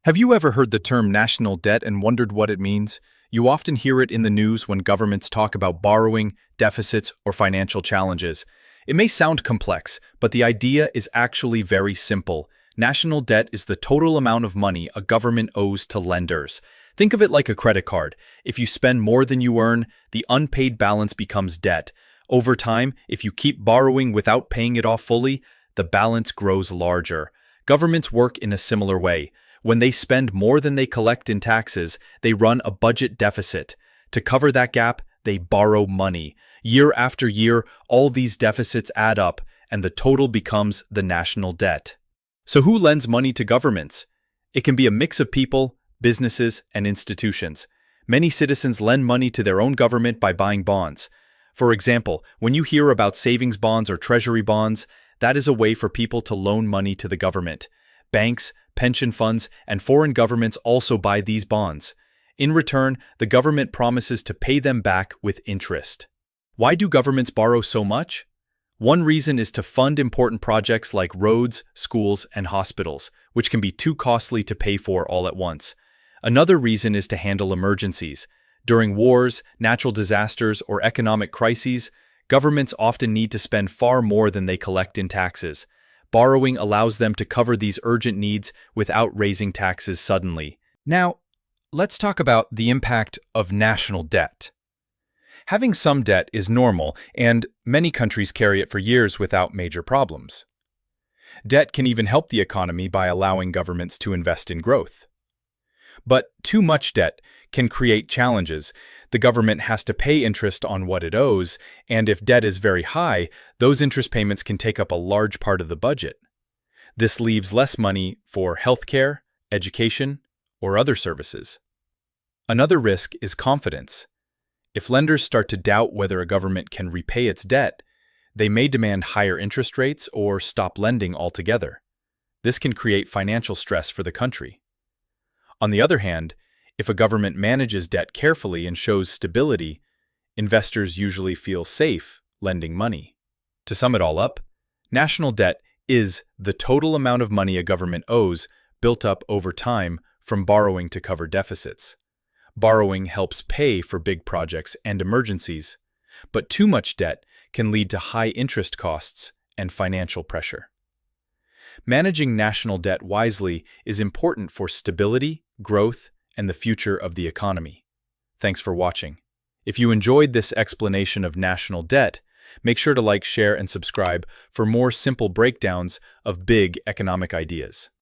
Have you ever heard the term national debt and wondered what it means? You often hear it in the news when governments talk about borrowing, deficits, or financial challenges. It may sound complex, but the idea is actually very simple. National debt is the total amount of money a government owes to lenders. Think of it like a credit card. If you spend more than you earn, the unpaid balance becomes debt. Over time, if you keep borrowing without paying it off fully, the balance grows larger. Governments work in a similar way. When they spend more than they collect in taxes, they run a budget deficit. To cover that gap, they borrow money. Year after year, all these deficits add up, and the total becomes the national debt. So who lends money to governments? It can be a mix of people, businesses, and institutions. Many citizens lend money to their own government by buying bonds. For example, when you hear about savings bonds or treasury bonds, that is a way for people to loan money to the government. Banks, pension funds, and foreign governments also buy these bonds. In return, the government promises to pay them back with interest. Why do governments borrow so much? One reason is to fund important projects like roads, schools, and hospitals, which can be too costly to pay for all at once. Another reason is to handle emergencies. During wars, natural disasters, or economic crises, governments often need to spend far more than they collect in taxes. Borrowing allows them to cover these urgent needs without raising taxes suddenly. Now, let's talk about the impact of national debt. Having some debt is normal, and many countries carry it for years without major problems. Debt can even help the economy by allowing governments to invest in growth. But too much debt can create challenges. The government has to pay interest on what it owes, and if debt is very high, those interest payments can take up a large part of the budget. This leaves less money for healthcare, education, or other services. Another risk is confidence. If lenders start to doubt whether a government can repay its debt, they may demand higher interest rates or stop lending altogether. This can create financial stress for the country. On the other hand, if a government manages debt carefully and shows stability, investors usually feel safe lending money. To sum it all up, national debt is the total amount of money a government owes built up over time from borrowing to cover deficits. Borrowing helps pay for big projects and emergencies, but too much debt can lead to high interest costs and financial pressure. Managing national debt wisely is important for stability, growth, and the future of the economy. Thanks for watching. If you enjoyed this explanation of national debt, make sure to like, share, and subscribe for more simple breakdowns of big economic ideas.